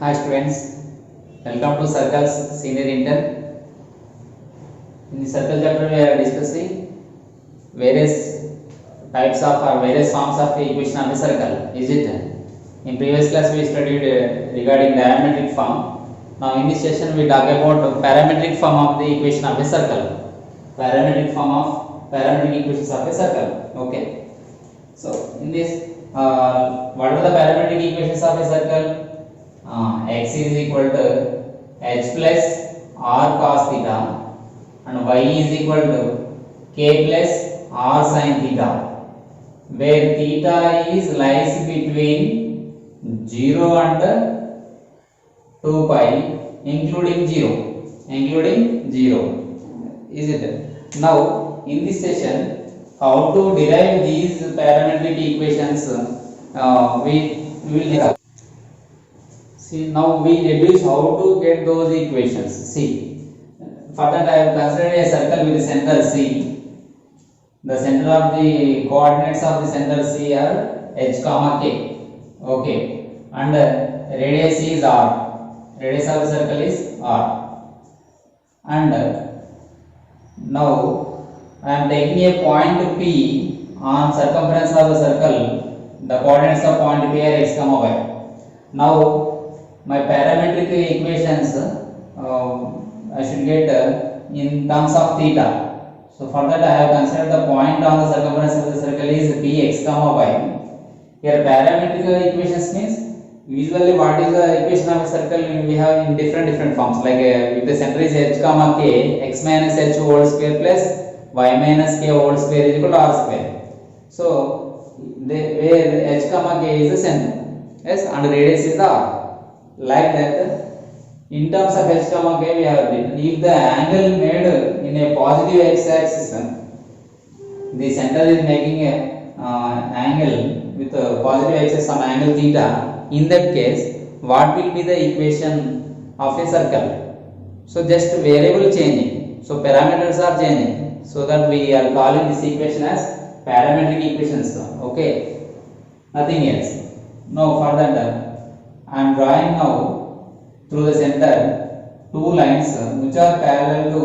Hi students, welcome to Circles Senior Intern. In the Circle chapter we are discussing various types of or various forms of equation of a circle. Is it? In previous class we studied regarding diametric form. Now in this session we talk about parametric form of the equation of a circle. Parametric form of parametric equations of a circle. Okay. So in this, what are the parametric equations of a circle? X is equal to h plus r cos theta and y is equal to k plus r sin theta, where theta is lies between 0 and 2 pi including 0. Is it? Now in this session, how to derive these parametric equations we will discuss. See, now we deduce how to get those equations. See, for that I have considered a circle with the center C. The center of the coordinates of the center C are h comma k. Okay, and radius is r. Radius of the circle is r. And now I am taking a point P on circumference of the circle. The coordinates of point P are x comma y. Now my parametric equations I should get in terms of theta. So for that I have considered the point on the circumference of the circle is Px comma y. Here parametric equations means usually what is the equation of a circle we have in different forms, like if the center is h comma k, x minus h whole square plus y minus k whole square is equal to r square. So where h comma k is the center, yes, and radius is the r. Like that, in terms of h comma k we have written, if the angle made in a positive x axis, the center is making a angle with a positive axis, some angle theta, in that case what will be the equation of a circle? So just variable changing, so parameters are changing, so that we are calling this equation as parametric equations. Okay, nothing else. Now for that I am drawing now through the center two lines which are parallel to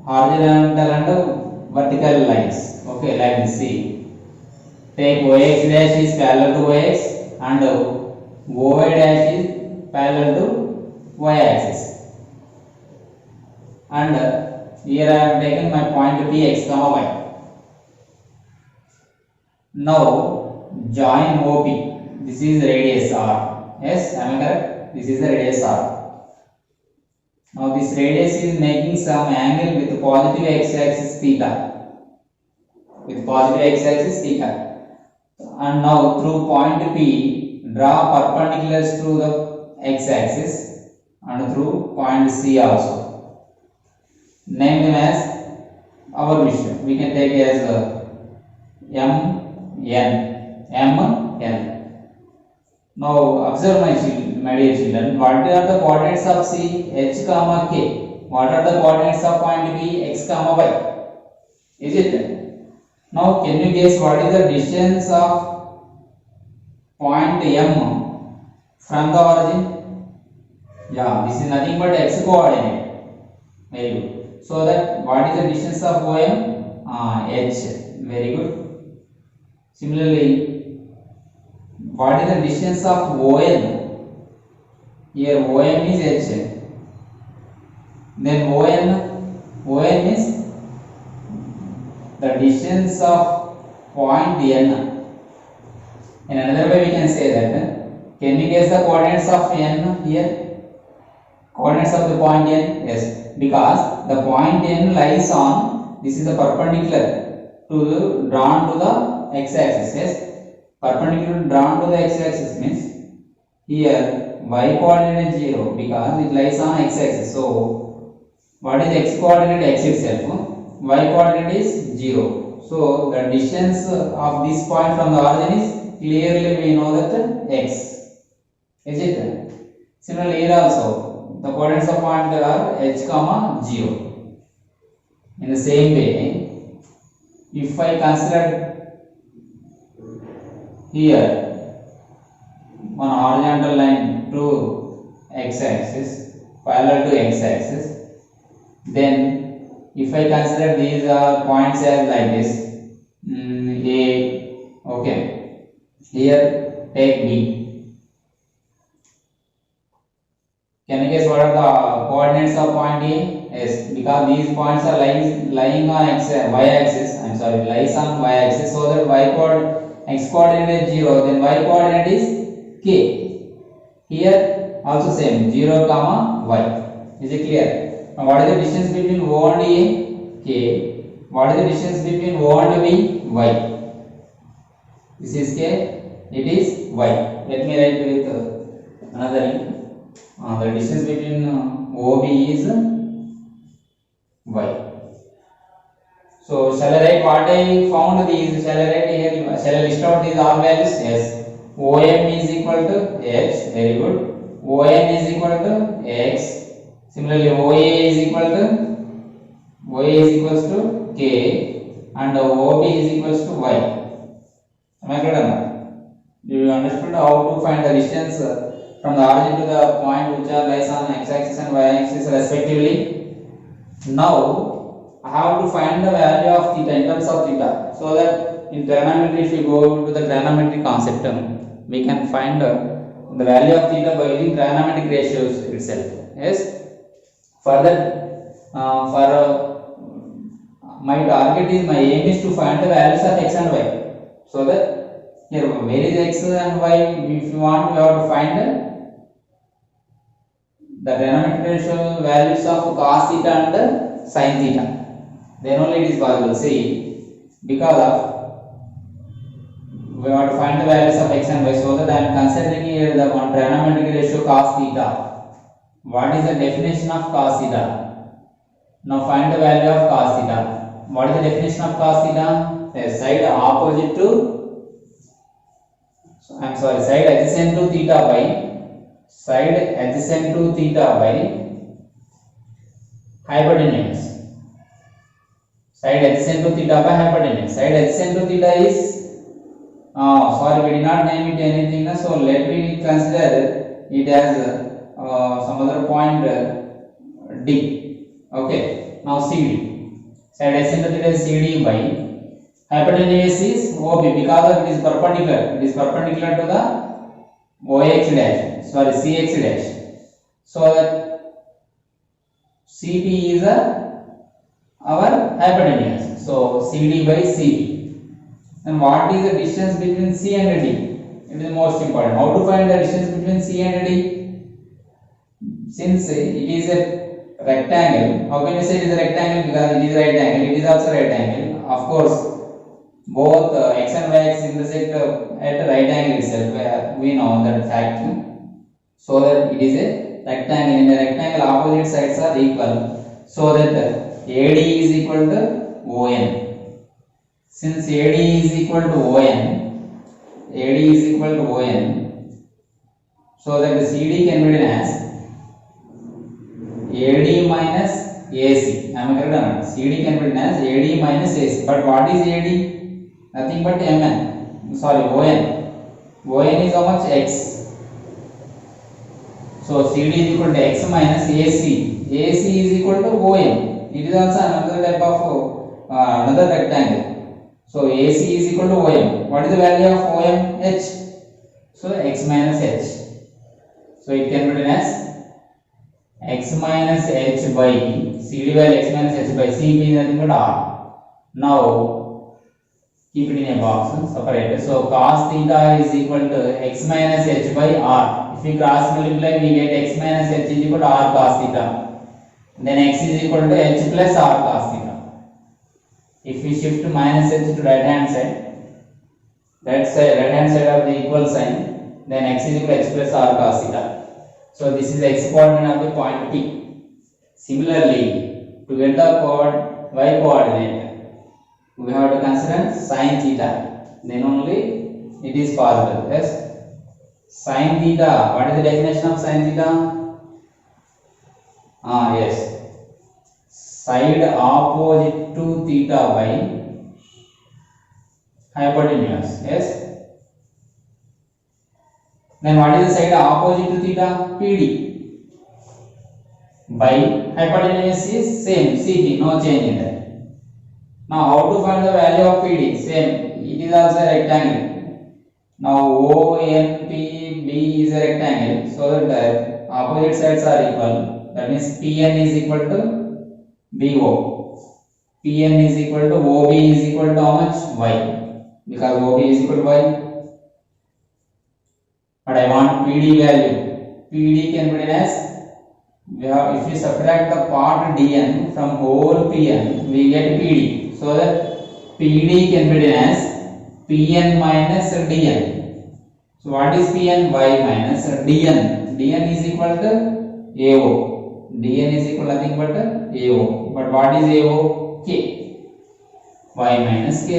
horizontal and vertical lines. Okay, like this. See, take OX dash is parallel to OX and OY dash is parallel to Y axis. And here I am taking my point Px comma y. Now join OP. This is radius r. Yes, am I correct? This is the radius r. Now this radius is making some angle with positive x-axis theta. With positive x-axis theta. And now through point P, draw perpendiculars to the x-axis and through point C also. Name them as our wish. We can take as M, N. Now observe my dear children, what are the coordinates of C, h comma k? What are the coordinates of point B, x comma y? Is it? Now can you guess what is the distance of point M from the origin? Yeah, this is nothing but x coordinate. Very good. So that what is the distance of OM? H. Very good. Similarly, what is the distance of ON? Here OM is H. Then ON is the distance of point N. In another way we can say that, can you guess the coordinates of N here? Coordinates of the point N? Yes, because the point N lies on, this is the perpendicular to drawn to the x-axis. Yes, perpendicular drawn to the x-axis means here y coordinate is 0 because it lies on x-axis. So what is x coordinate? X itself. Y coordinate is 0. So the distance of this point from the origin is clearly we know that x. Is it? Similarly here also the coordinates of point are h comma 0. In the same way, if I consider here one horizontal line to x-axis, parallel to x-axis. Then if I consider these points as like this, A, okay, here take B. Can you guess what are the coordinates of point A? Yes, because these points are lying on y-axis. I'm sorry, lies on y-axis, so that x coordinate is 0, then y coordinate is k. Here also same 0, comma y. Is it clear? Now what is the distance between O and A? K. What is the distance between O and B? Y. This is k. It is y. Let me write with another link. The distance between OB is y. So shall I write what I found these? Shall I write here? Shall I list out these all values? Yes. OM is equal to h. Very good. ON is equal to x. Similarly, OA is equal to k, and OB is equals to y. Am I correct or not? You understood how to find the distance from the origin to the point which are lies on x-axis and y-axis respectively. Now I have to find the value of theta in terms of theta, so that in trigonometry, if we go to the trigonometry concept, we can find the value of theta by using trigonometric ratios itself. Yes. Further, my aim is to find the values of x and y, so that here where is x and y? If you want, we have to find the trigonometric ratio values of cos theta and sin theta. Then only it is possible. See, because of we want to find the values of x and y, so that I am considering here the one trigonometric ratio cos theta. What is the definition of cos theta? Now find the value of cos theta. What is the definition of cos theta? A side opposite to, side adjacent to theta by hypotenuse. Side adjacent to theta by hypotenuse. Side adjacent to theta is, we did not name it anything, so let me consider it as some other point D. Okay, now CD. Side adjacent to theta is CD by hypotenuse is OB, because of it is perpendicular. It is perpendicular to the OX dash, CX dash. So that CP is our hypotenuse. So CD by CP. And what is the distance between C and D? It is the most important. How to find the distance between C and D? Since it is a rectangle, how can we say it is a rectangle? Because it is a right angle. It is also a right angle. Of course, both x and y axis intersect at a right angle itself. We know that fact. So that it is a rectangle. In a rectangle, opposite sides are equal. So that AD is equal to ON. Since AD is equal to ON, so that the CD can be written as AD minus AC. Am I correct or not? CD can be written as AD minus AC. But what is AD? Nothing but ON. ON is how much? X. So CD is equal to X minus AC. AC is equal to OM. It is also another type of another rectangle. So AC is equal to OM. What is the value of OM? H. So X minus H. So it can be written as X minus H by CD value X minus H by CP is nothing but R. Now keep it in a box separated. So cos theta is equal to X minus H by R. If we cross multiply, we get X minus H is equal to R cos theta. Then X is equal to H plus R cos theta. If we shift minus H to right hand side, right hand side of the equal sign, then X is equal to H plus R cos theta. So this is the X coordinate of the point P. Similarly, to get the Y coordinate, we have to consider sin theta. Then only it is possible. Yes. Sin theta. What is the definition of sin theta? Yes. Side opposite to theta by hypotenuse. Yes. Then what is the side opposite to theta? PD. by hypotenuse is same CP, no change in that. Now how to find the value of PD? Same, it is also a rectangle. Now ONPB is a rectangle, so that opposite sides are equal. That means PN is equal to BO. PN is equal to OB is equal to how much? Y. Because OB is equal to Y. But I want PD value. PD can be written as, if you subtract the part dn from whole Pn, we get PD. So that PD can be written as Pn minus dn. So what is Pn? Y minus dn. Dn is equal to AO. Dn is equal to nothing but AO. But what is AO? K. Y minus K.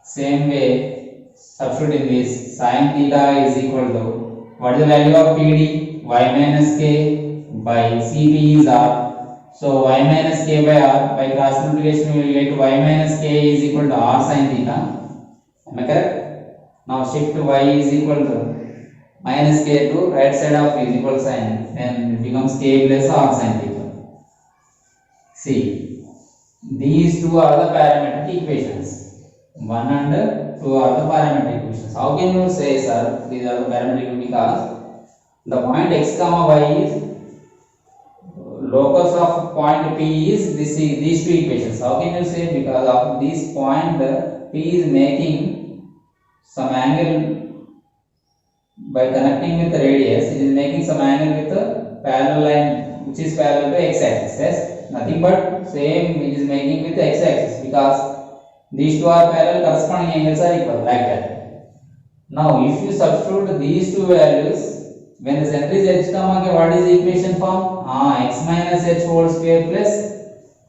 Same way, substitute in this, sin theta is equal to, what is the value of PD? Y minus K by CP is R. So y minus K by R, by cross multiplication we will get y minus K is equal to R sin theta. Am I correct? Now shift y is equal to minus K to right side of is equal sign, then it becomes K plus R sin theta. See, these two are the parametric equations. 1 and 2 are the parametric equations. How can you say, sir, these are the parametric? Because the point x comma y is locus of point P is these two equations. How can you say? Because of this point P is making some angle by connecting with the radius. It is making some angle with the parallel line which is parallel to x axis. Yes, nothing but same it is making with the x axis, because these two are parallel, corresponding angles are equal, like that. Now if you substitute these two values, when the center is h comma k, what is the equation form? X minus h whole square plus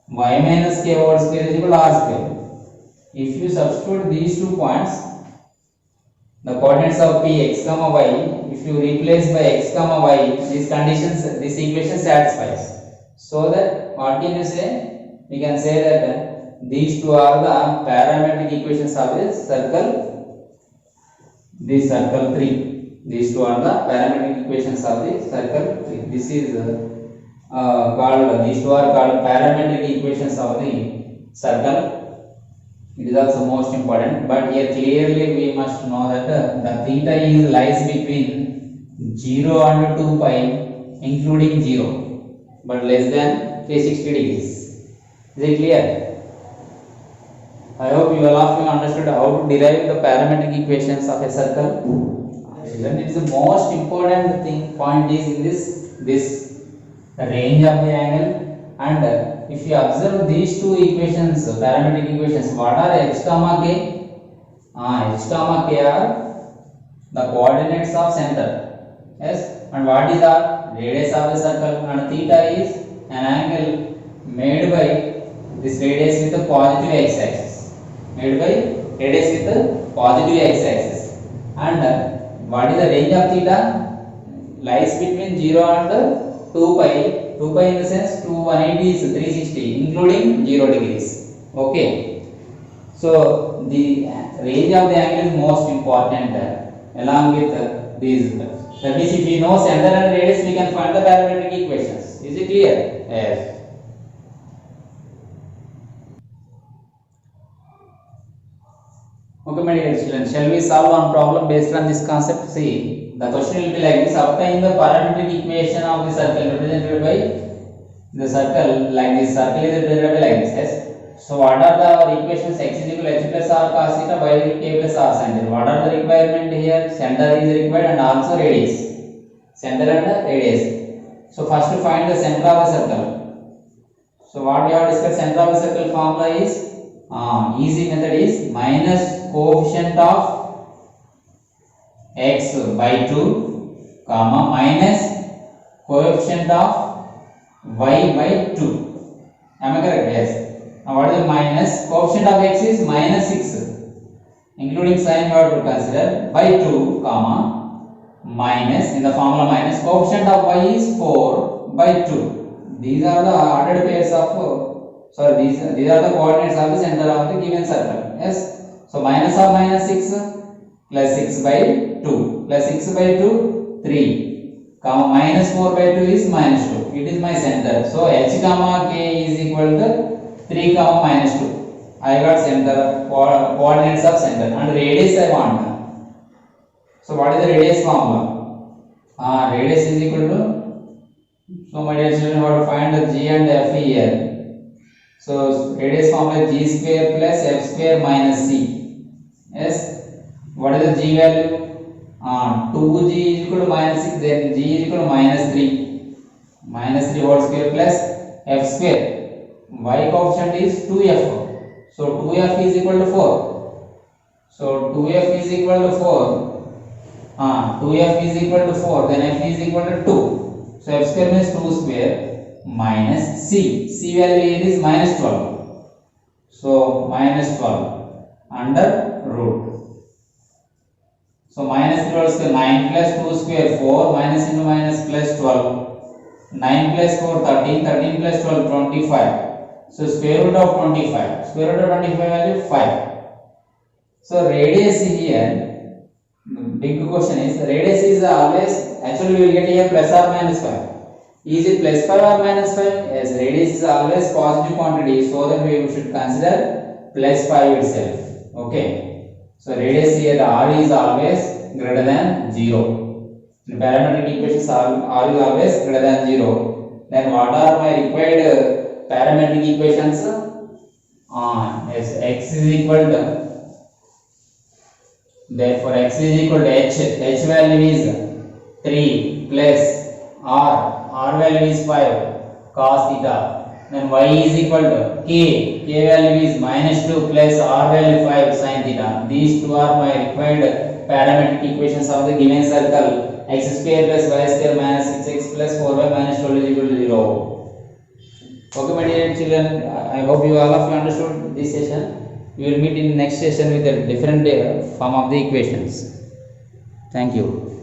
y minus k whole square is equal to r square. If you substitute these 2 points, the coordinates of P x comma y, if you replace by x comma y, these conditions, this equation satisfies. So that what can you say? We can say that these two are the parametric equations of this circle. This circle 3. These two are the parametric equations of the circle 3. This is called, these two are called parametric equations of the circle. It is also most important, but here clearly we must know that the theta is lies between 0 and 2 pi including 0, but less than 360 degrees. Is it clear? I hope you all of you understood how to derive the parametric equations of a circle. Then it is the most important thing, point is in this range of the angle. And if you observe these two equations, parametric equations, what are x comma k? X comma k are the coordinates of center. Yes, and what is our radius of the circle? And theta is an angle made by this radius with the positive x axis. Made by radius with the positive x axis. And what is the range of theta? Lies between 0 and 2 pi. 2 pi in the sense 180 is 360 including 0 degrees. Okay. So the range of the angle is most important along with these. That means if we know center and radius, we can find the parametric equations. Is it clear? Yes. Okay, my dear children, shall we solve one problem based on this concept? See, the question will be like this: obtain the parametric equation of the circle represented by the circle, like this circle is represented by like this. Yes. So what are the equations? X is equal to h plus r cos theta, y is equal to k plus r sin theta. What are the requirement here? Center is required and also radius. Center and radius. So first to find the center of the circle. So what we have discussed, center of the circle formula is easy method is minus coefficient of x by 2 comma minus coefficient of y by 2. Am I correct? Yes. Now what is the minus? Coefficient of x is minus 6 including sign you have to consider by 2 comma minus, in the formula minus coefficient of y is 4 by 2. These are the ordered pairs of these are the coordinates of the center of the given circle. Yes. So minus of minus 6 plus 6 by 2 plus 6 by 2 3 comma minus 4 by 2 is minus 2. It is my center. So h comma k is equal to 3 comma minus 2. I got center, coordinates of center, and radius I want. So what is the radius formula? Radius is equal to, so my dear children, what to find the g and f here. So radius formula g square plus f square minus c. Yes. What is the g value? 2g is equal to minus 6, then g is equal to minus 3. Minus 3 whole square plus f square. Y coefficient is 2f. So 2f is equal to 4. So 2f is equal to 4. 2f is equal to 4, then f is equal to 2. So f square means 2 square minus c. C value here is minus 12. So minus 12 under root. So minus 3 whole square, 9 plus 2 square 4, minus into minus plus 12. 9 plus 4 13, 13 plus 12 25. So square root of 25. Square root of 25 value 5. So radius here, big question is, radius is always, actually we will get here plus or minus 5. Is it plus 5 or minus 5? Yes, radius is always positive quantity, so that we should consider plus 5 itself. Okay. So radius here r is always greater than 0. In parametric equations r is always greater than 0. Then what are my required parametric equations? Yes, x is equal to, therefore x is equal to h value is 3 plus r value is 5 cos theta. Then y is equal to k value is minus 2 plus r value 5 sin theta. These two are my required parametric equations of the given circle. X square plus y square minus 6x plus 4y minus 12 is equal to 0. Okay, my dear children, I hope you all of you understood this session. We will meet in next session with a different form of the equations. Thank you.